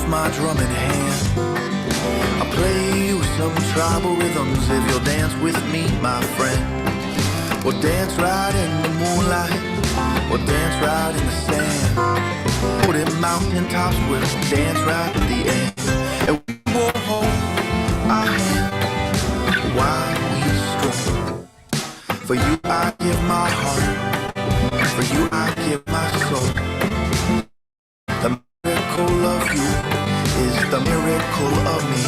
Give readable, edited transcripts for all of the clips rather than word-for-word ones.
with my drum in hand. I play with some tribal rhythms. If you'll dance with me, my friend, we'll dance right in the moonlight, we'll dance right in the sand. Oh, them mountaintops will dance right at the end. And we will hold our hand while we stroll. For you I give my heart, for you I give my soul. The miracle of you is the miracle of me.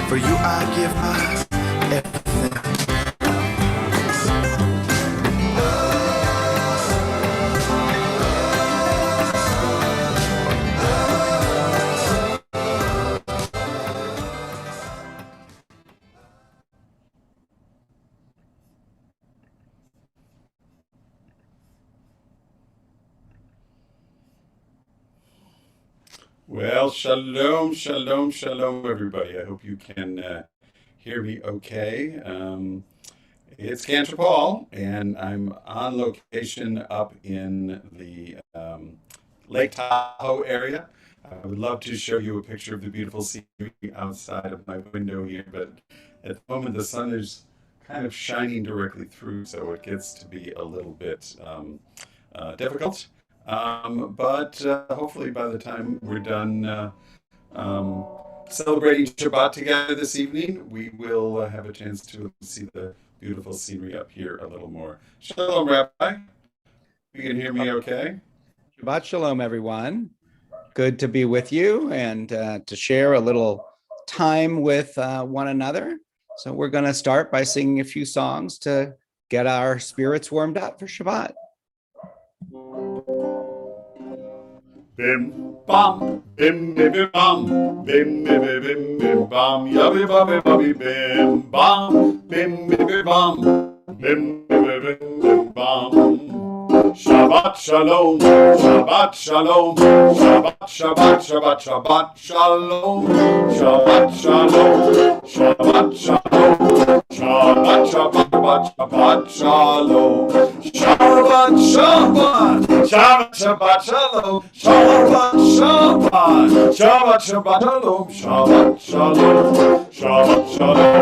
For you I give my everything. Well, shalom, shalom, shalom, everybody. I hope you can hear me okay. It's Cantor Paul, and I'm on location up in the Lake Tahoe area. I would love to show you a picture of the beautiful scenery outside of my window here, but at the moment the sun is kind of shining directly through, so it gets to be a little bit difficult. But hopefully by the time we're done celebrating Shabbat together this evening, we will have a chance to see the beautiful scenery up here a little more. Shalom, Rabbi. You can hear me okay? Shabbat shalom, everyone. Good to be with you and to share a little time with one another. So we're going to start by singing a few songs to get our spirits warmed up for Shabbat. Bim bam, bim bim bim bam, bim bim bim bim bim bam, yabby babby babby bim bam, bim bim bim bam, bim bim bim bim bam. Shabbat shalom, Shabbat shalom, Shabbat Shabbat Shabbat Shabbat shalom, Shabbat shalom, Shabbat shalom, Shabbat Shabbat Shabbat shalom, Shabbat Shabbat, Shabbat Shabbat shalom, Shabbat Shabbat, Shabbat Shabbat shalom, Shabbat shalom, Shabbat shalom,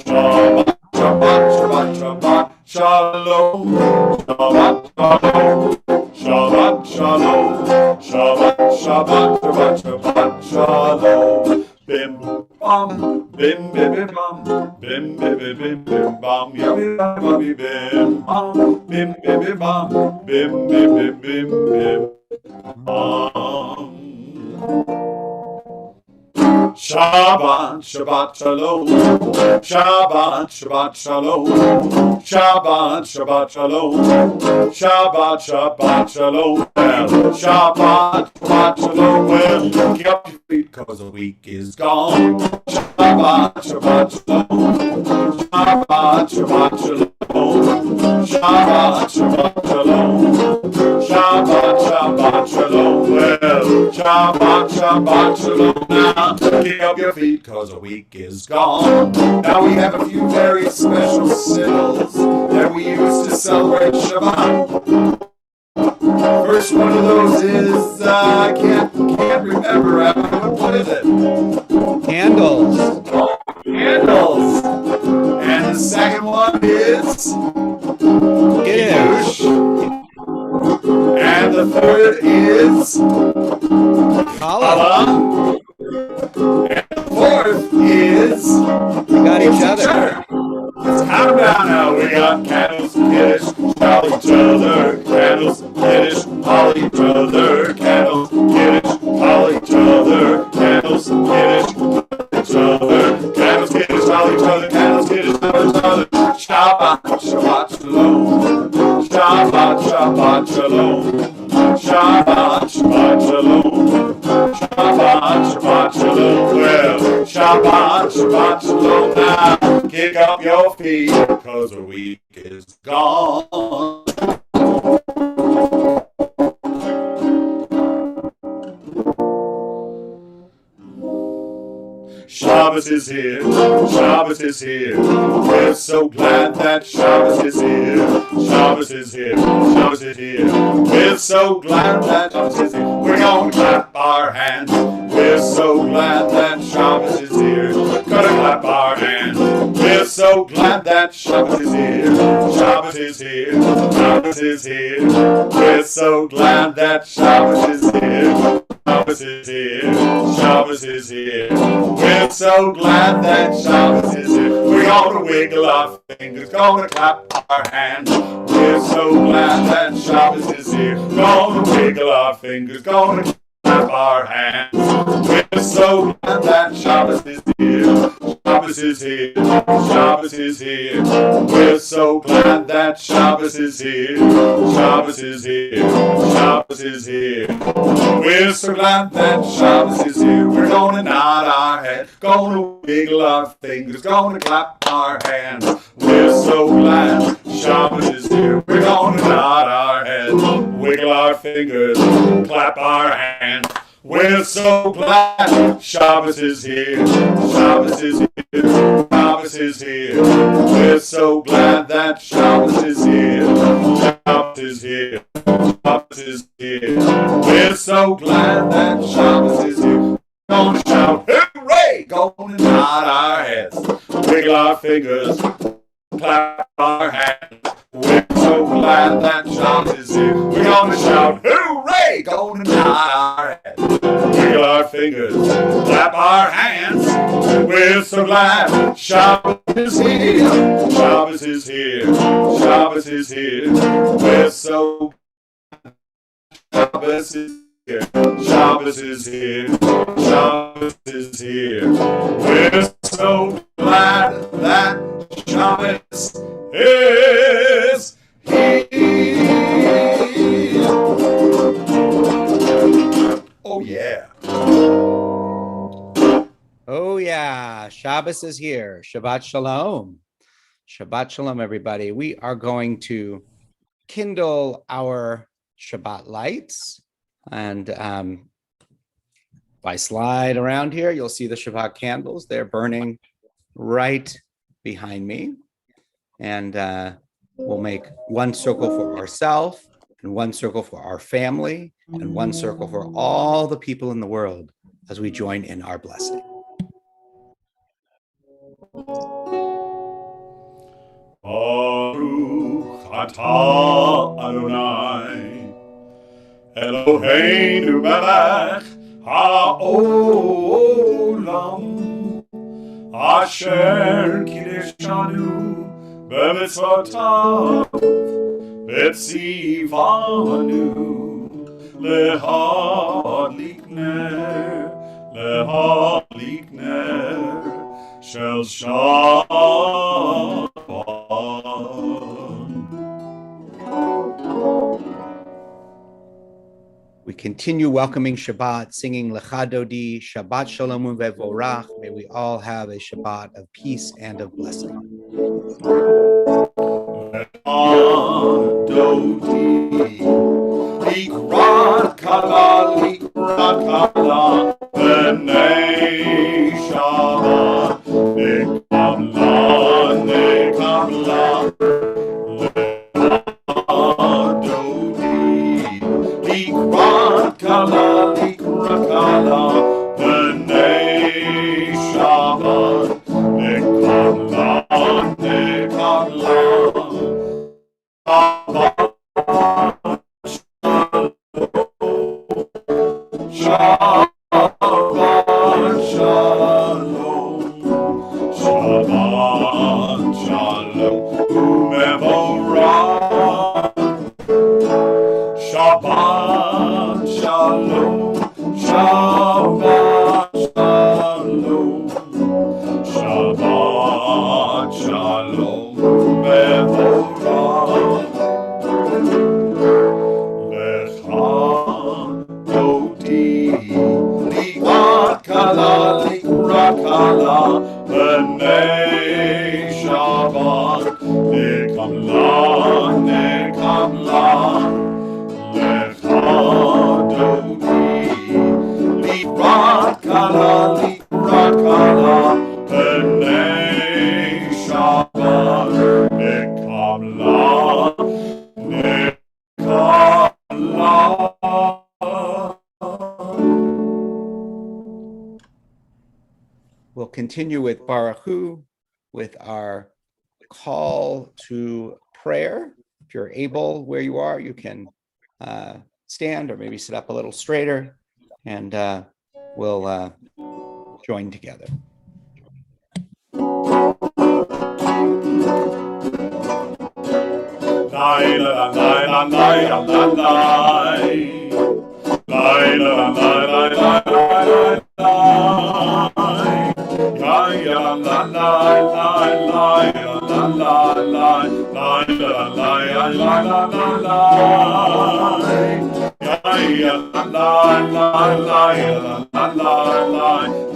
Shabbat Shabbat Shabbat shalom, Shabbat Shabbat shalom, Shabbat Shabbat Shabbat Shabbat shalom. Bim bam, bim bim bim bam, bim bim bim bim bim bam, yabby babby bim bam, bim bim bim bam, bim bim bim bim bim bam. Shabbat, Shabbat Shalom, Shabbat, Shabbat Shalom, Shabbat, Shabbat Shalom, Shabbat, Shabbat Shalom, Shabbat, Shabbat Shalom, well, get up your feet cause the week is gone. Shabbat, Shabbat Shalom, Shabbat, Shabbat Shalom, Shabbat, Shabbat Shalom, Shabbat, Shabbat Shalom, well, Shabbat, Shabbat Shalom now. Kick up your feet cause the week is gone. Now we have a few very special symbols that we use to celebrate Shabbat. First one of those is, I can't remember, what is it? Candles. Candles. And the second one is Kiddush. And the third is Challah. And the fourth is We got each other. It's countdown now. We got candles, Kiddush, call each other. Candles, Kiddush, call each other. Candles, Kiddush, call each other. Candles, Kiddush, call each other. Candles, Kiddush, call each other. Candles, Kiddush, call each other. Shabbat, Shabbat Shalom. Shabbat, Shabbat Shalom. Shabbat, Shabbat Shalom. Shabbat, Shabbat Shalom. Well, Shabbat, Shabbat Shalom now. Kick up your feet, cause the week is gone. Shabbos is here, Shabbos is here. We're so glad that Shabbos is here. Shabbos is here, Shabbos is here. We're so glad that Shabbos is here. We're gonna clap our hands. We're so glad that Shabbat is here. Shabbat is here. Shabbat is here. We're so glad that Shabbat is here. Shabbos is here. Shabbos is here. We're so glad that Shabbos is here. We're gonna wiggle our fingers, gonna clap our hands. We're so glad that Shabbos is here. Gonna wiggle our fingers, gonna clap our hands. We're so glad that Shabbos is here. Shabbos is here. Shabbos is here. We're so glad that Shabbos is here. Shabbos is here. Shabbos is here. We're so glad that Shabbos is here. We're gonna nod our head, gonna wiggle our fingers, gonna clap our hands. We're so glad Shabbos is here. We're gonna nod our head, wiggle our fingers, clap our hands. We're so glad Shabbos is here. Shabbos is here. Shabbos is here. We're so glad that Shabbos is here. Shabbos is here. Shabbos is here. We're so glad that Shabbos is here. Gonna shout hooray! Gonna nod our heads, wiggle our fingers, clap our hands. We're so glad that Shabbos is here. We're gonna shout hooray! Gonna nod our heads, wiggle our fingers, clap our hands. We're so glad Shabbos is here. Shabbos is here. Shabbos is here. We're so Shabbos is here. Shabbos is here. Shabbos is here. We're so glad that Shabbos is here. Oh yeah. Oh, yeah. Shabbos is here. Shabbat Shalom. Shabbat Shalom, everybody. We are going to kindle our Shabbat lights. And if I slide around here, you'll see the Shabbat candles. They're burning right behind me. And we'll make one circle for ourselves, and one circle for our family, and one circle for all the people in the world as we join in our blessing. Baruch atah Adonai Eloheinu melech haolam asher kideshanu b'mitzvotav v'tzivanu lehadlik ner shel Shabbat. We continue welcoming Shabbat, singing Lecha Dodi, Shabbat Shalom Vevorach. May we all have a Shabbat of peace and of blessing. Dodi, likrat kala, b'nei Shabbat, nekabla, likrat kala, b'nei Shabbat, nekabla, Shabbat shalom, Shabbat shalom, umevorach. Shabbat shalom, Shabbat shalom, Shabbat shalom, umevorach. Likrat kala, b'nei Shabbat, nekabla, lecha dodi. Likrat kala, b'nei Shabbat, nekabla. We'll continue with Baruch Hu, with our call to prayer. If you're able where you are, you can stand or maybe sit up a little straighter, and we'll join together. Baruch hu et Adonai Hamevorav. Baruch Adonai Hamevorach, Hamevorach leolam vaed. Hamevorach,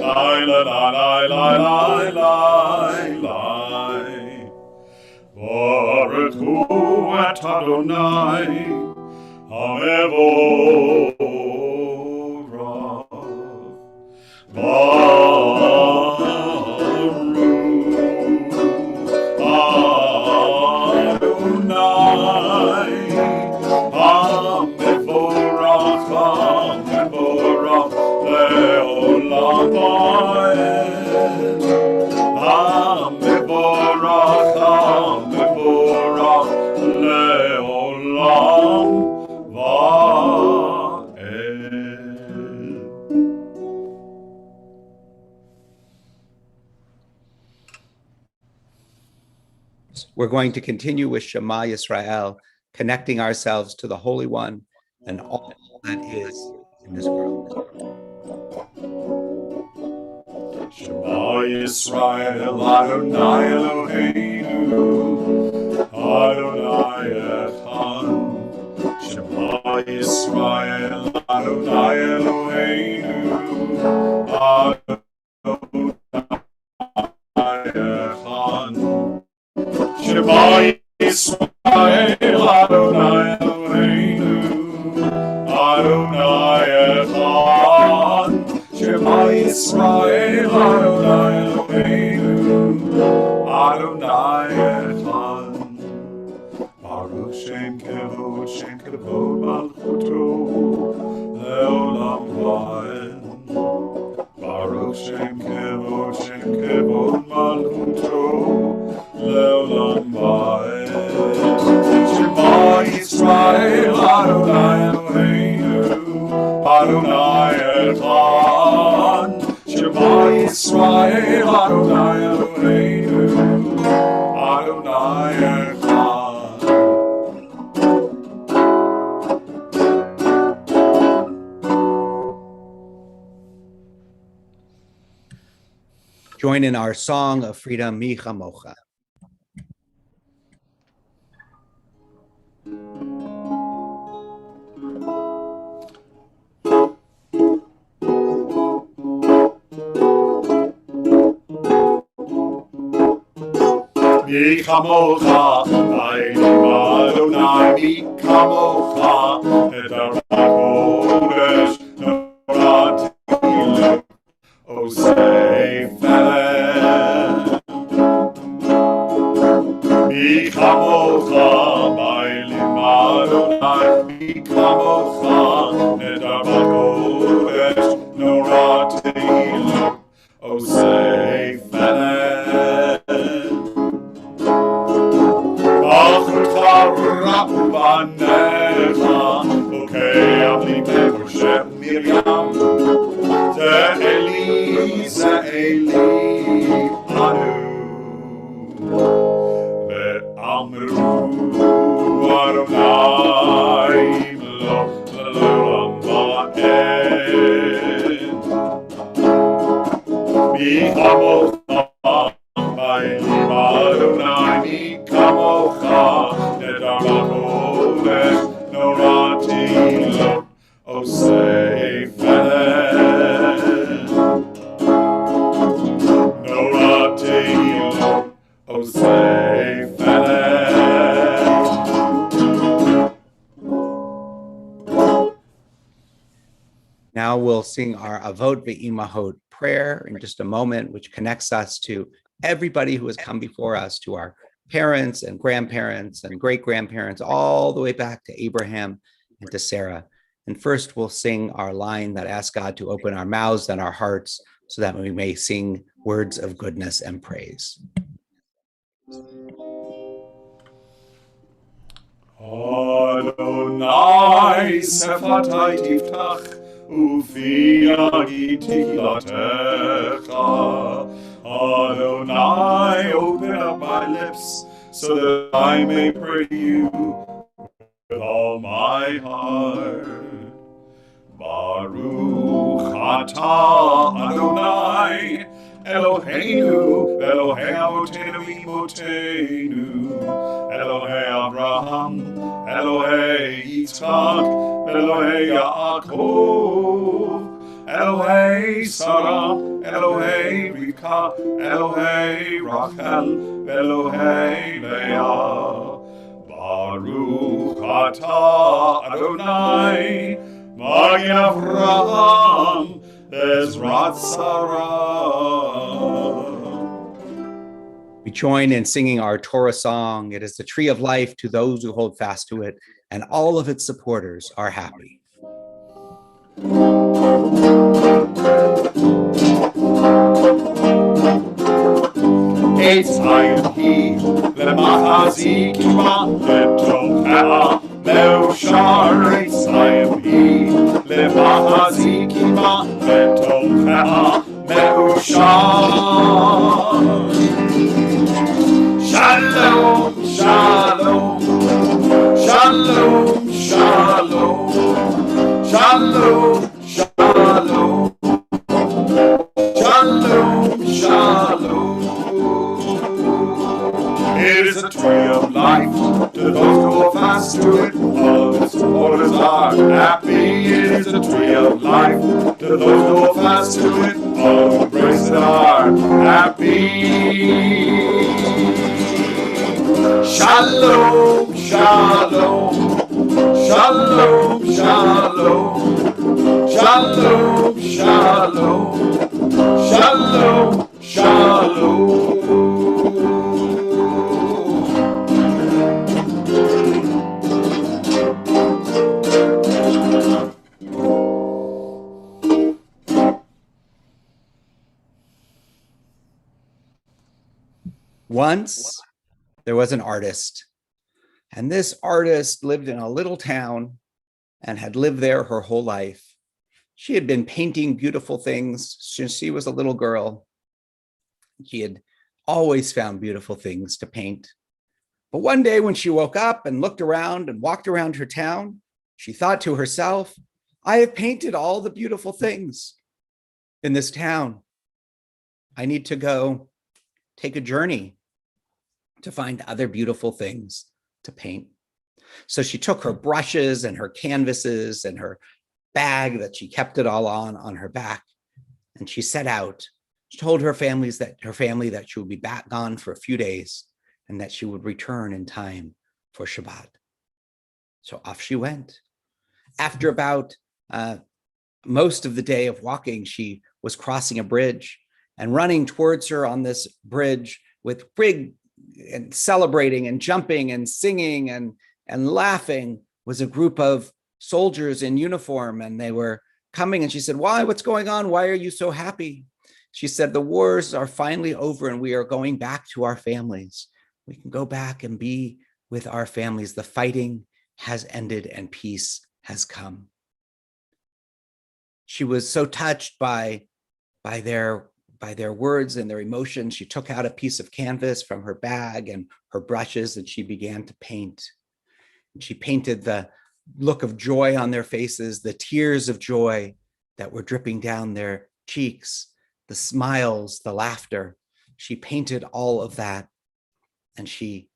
Hamevorach leolam vaed. We're going to continue with Shema Yisrael, connecting ourselves to the Holy One and all that is in this world. Shema Yisrael, Adonai Eloheinu, Adonai Echad. Shema Yisrael, Adonai Eloheinu, Adonai Echad. Shema Yisrael, Adonai Eloheinu, Adonai Echad. Shema Yisrael, Adonai Eloheinu, Adonai Echad. Baruch Shem Kevod Malchuto, Leolam Vaed. Baruch Shem Kevod Malchuto, Leolam Vaed. Shema Yisrael, Adonai Eloheinu, Adonai Echad. Shema Yisrael, Adonai Eloheinu, Adonai Echad. Join in our song of freedom, Mi Chamocha. Mi chamocha, Elohim Adonai, mi chamocha, et HaKodesh Noratilu, Osei Feled. Mi chamocha, Elohim Adonai, mi chamocha, et HaKodesh Noratilu, Osei Feled. Banecha, okay, Avli Moshe Miriam, Ze'eli, Anu, Ve'amru Adonai lo l'olam va'ed. Mi chamocha, Elohim Adonai, mi chamocha, et HaKodesh Noratilu, Osei Feled. Noratilu, Osei Feled. Now we'll sing our Avot Ve'imahot prayer in just a moment, which connects us to everybody who has come before us, to our parents and grandparents and great-grandparents, all the way back to Abraham and to Sarah. And first we'll sing our line that asks God to open our mouths and our hearts so that we may sing words of goodness and praise. Adonai sefatai tiftach ufi agiti latecha. Adonai, open up my lips so that I may pray to you with all my heart. Baruch atah Adonai Eloheinu, Elohei Avotenu Imotenu, Elohei Abraham, Elohei Yitzchak, Elohei Yaakov, Elohei Sarah, Elohei Rivka, Elohei Rachel, Elohei Leah. Baruch atah Adonai, Magen Avraham, Ezrat Sarah. We join in singing our Torah song. It is the tree of life to those who hold fast to it, and all of its supporters are happy. Eitz Chaim hi lemachzik ima letochea me'ushar. Eitz Chaim hi lemachzik ima letochea me'ushar. Shalom, shalom, shalom, shalom, shalom, shalom, shalom, shalom. It is a tree of life to those who hold fast to it. All its supporters are happy. It is a tree of life to those who hold fast to it. All who embrace it are happy. Shalom, shalom, shalom, shalom, shalom, shalom, shalom, shalom. Once there was an artist, and this artist lived in a little town and had lived there her whole life. She had been painting beautiful things since she was a little girl. She had always found beautiful things to paint. But one day when she woke up and looked around and walked around her town, she thought to herself, I have painted all the beautiful things in this town. I need to go take a journey to find other beautiful things to paint. So she took her brushes and her canvases and her bag that she kept it all on her back, and she set out. She told her family that she would be back gone for a few days and that she would return in time for Shabbat. So off she went. After about most of the day of walking, she was crossing a bridge, and running towards her on this bridge with big and celebrating and jumping and singing and laughing was a group of soldiers in uniform, and they were coming, and she said, what's going on? Why are you so happy? She said, the wars are finally over and we are going back to our families. We can go back and be with our families. The fighting has ended and peace has come. She was so touched by their words and their emotions. She took out a piece of canvas from her bag and her brushes, and she began to paint. She painted the look of joy on their faces, the tears of joy that were dripping down their cheeks, the smiles, the laughter. She painted all of that, and she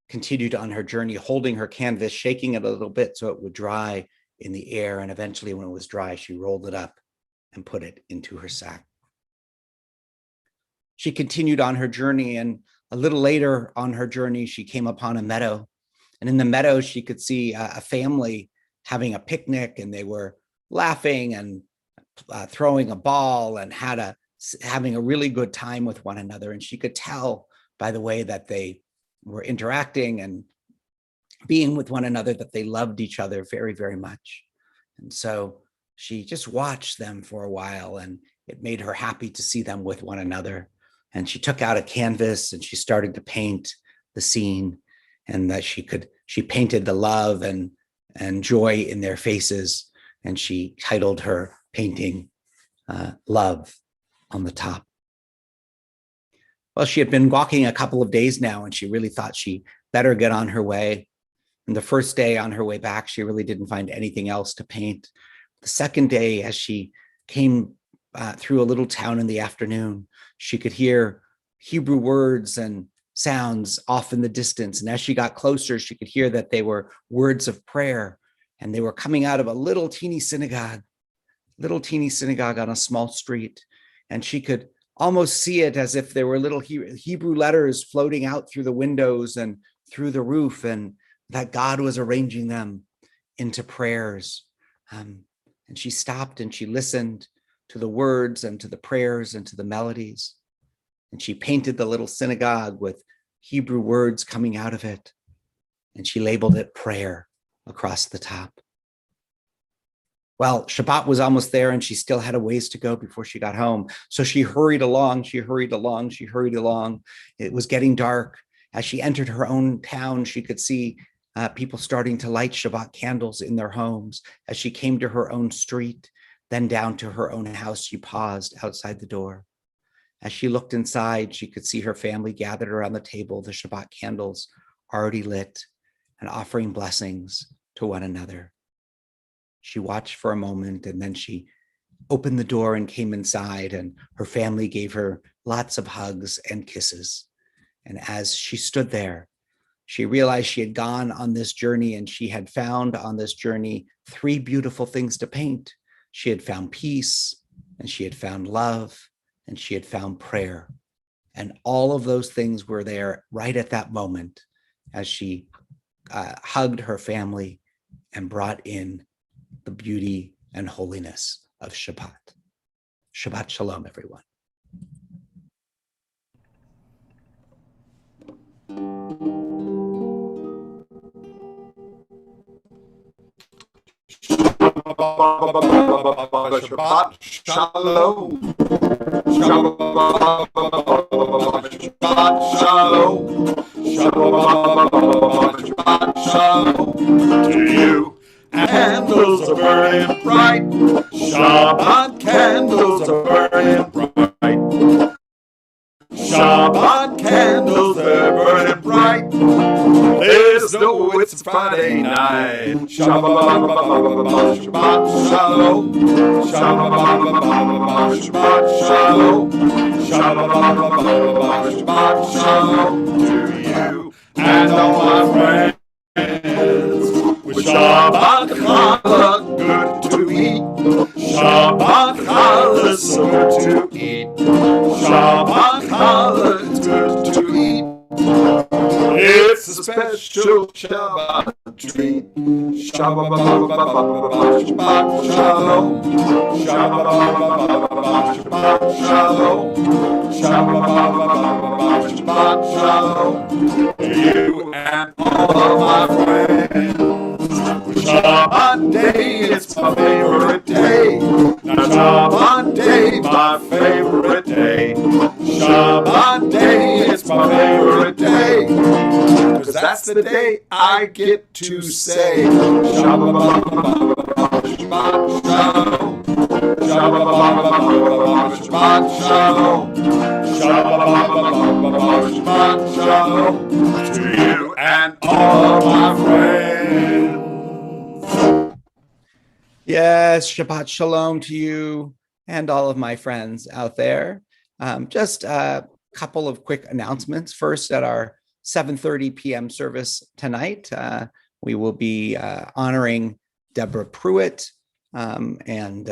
continued on her journey, holding her canvas, shaking it a little bit so it would dry in the air. And eventually, when it was dry, she rolled it up and put it into her sack. She continued on her journey, and a little later on her journey, she came upon a meadow. And in the meadow, she could see a family having a picnic, and they were laughing and throwing a ball and having a really good time with one another. And she could tell by the way that they were interacting and being with one another that they loved each other very, very much. And so she just watched them for a while, and it made her happy to see them with one another. And she took out a canvas and she started to paint the scene, and that she painted the love and joy in their faces. And she titled her painting Love on the top. Well, she had been walking a couple of days now, and she really thought she better get on her way. And the first day on her way back, she really didn't find anything else to paint. The second day, as she came through a little town in the afternoon, she could hear Hebrew words and sounds off in the distance. And as she got closer, she could hear that they were words of prayer, and they were coming out of a little teeny synagogue on a small street. And she could almost see it as if there were little Hebrew letters floating out through the windows and through the roof, and that God was arranging them into prayers. And she stopped and she listened to the words and to the prayers and to the melodies. And she painted the little synagogue with Hebrew words coming out of it. And she labeled it prayer across the top. Well, Shabbat was almost there, and she still had a ways to go before she got home. So she hurried along. It was getting dark. As she entered her own town, she could see people starting to light Shabbat candles in their homes. As she came to her own street, then down to her own house, she paused outside the door. As she looked inside, she could see her family gathered around the table, the Shabbat candles already lit and offering blessings to one another. She watched for a moment, and then she opened the door and came inside, and her family gave her lots of hugs and kisses. And as she stood there, she realized she had gone on this journey, and she had found on this journey 3 beautiful things to paint. She had found peace, and she had found love, and she had found prayer. And all of those things were there right at that moment as she hugged her family and brought in the beauty and holiness of Shabbat. Shabbat Shalom, everyone. Shabbat Shalom. Shabbat Shalom. Shabbat Shalom to you. Candles are burning bright. Shabbat candles are burning bright. Shabbat candles are burning bright. There's no, it's Friday night. Shabbat Shalom. Shabbat Shalom. Shabbat Shalom to you and all my friends. With Shabbat challah good to eat. Shabbat challah so good to eat. Shabbat challah is good to eat. It's a special Shabbat treat. Shabbat shalom. Shabbat shalom. Shabbat shalom. You and all my friends. Shabbat day, it's my favorite day. Now Shabbat day, my favorite day. Shabbat day, it's my favorite day. Cause that's the day I get to say Shabbat shalom. Shabbat shalom. Shabbat shalom to you and all my friends. Yes, Shabbat Shalom to you and all of my friends out there. Just a couple of quick announcements. First, at our 7:30 p.m. service tonight, we will be honoring Deborah Pruitt. And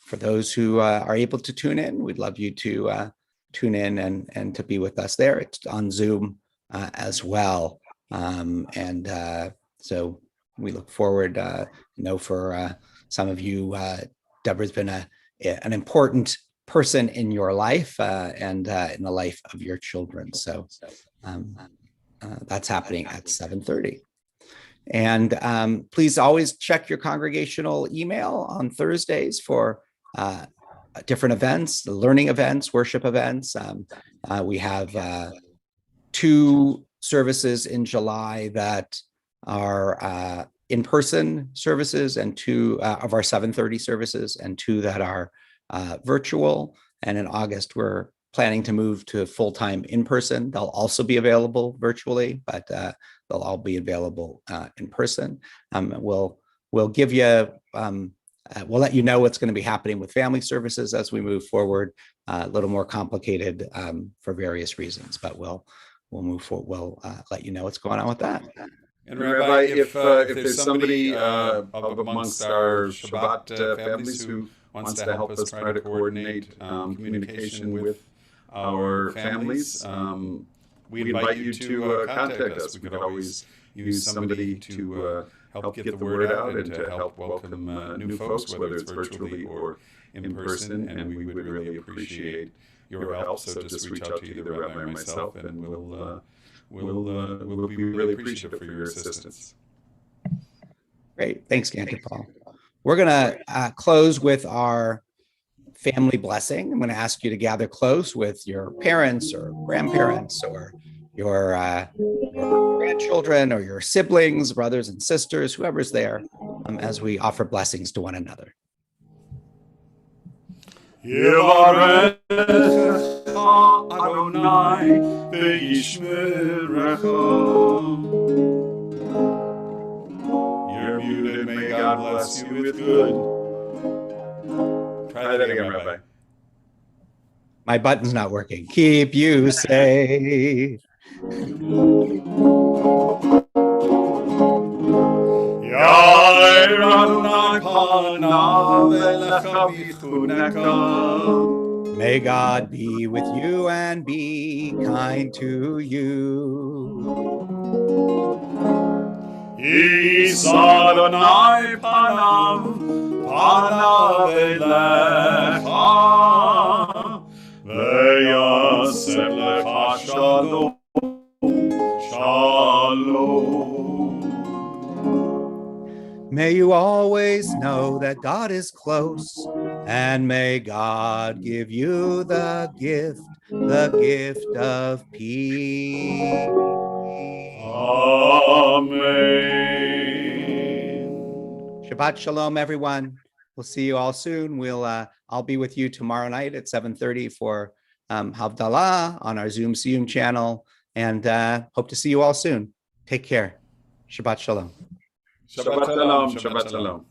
for those who are able to tune in, we'd love you to tune in and to be with us there. It's on Zoom as well. So we look forward, for some of you, Deborah's been an important person in your life and in the life of your children. So that's happening at 7:30. And please always check your congregational email on Thursdays for different events, learning events, worship events. We have 2 services in July that are in-person services, and 2 of our 7:30 services, and 2 that are virtual. And in August, we're planning to move to full-time in-person. They'll also be available virtually, but they'll all be available in person. We'll give you, we'll let you know what's going to be happening with family services as we move forward. A little more complicated for various reasons, but we'll move forward. We'll let you know what's going on with that. And Rabbi, if there's somebody amongst our Shabbat families who wants to help us try to coordinate communication with our families, we invite you to contact us. We could always use somebody to help get the word out and to help welcome new folks, whether it's virtually or in person, and we would really appreciate your help. So just reach out to either Rabbi or myself, and we'll be really appreciative for your assistance. Great. Thanks, Cantor Paul. We're going to close with our family blessing. I'm going to ask you to gather close with your parents or grandparents or your grandchildren or your siblings, brothers and sisters, whoever's there, as we offer blessings to one another. Adonai ve'yishmerecha. You're muted. May God bless you with good. Try that again, Rabbi. My button's not working. Keep you safe. Yair Adonai panav elecha v'chuneka. May God be with you and be kind to you. Yis Adonai panav elecha v'yasem lecha shalom. Shalom. May you always know that God is close, and may God give you the gift of peace. Amen. Shabbat shalom, everyone. We'll see you all soon. I'll be with you tomorrow night at 7:30 for Havdalah on our Zoom Siyum channel, and hope to see you all soon. Take care. Shabbat shalom. Shabbat shalom. Shabbat shalom.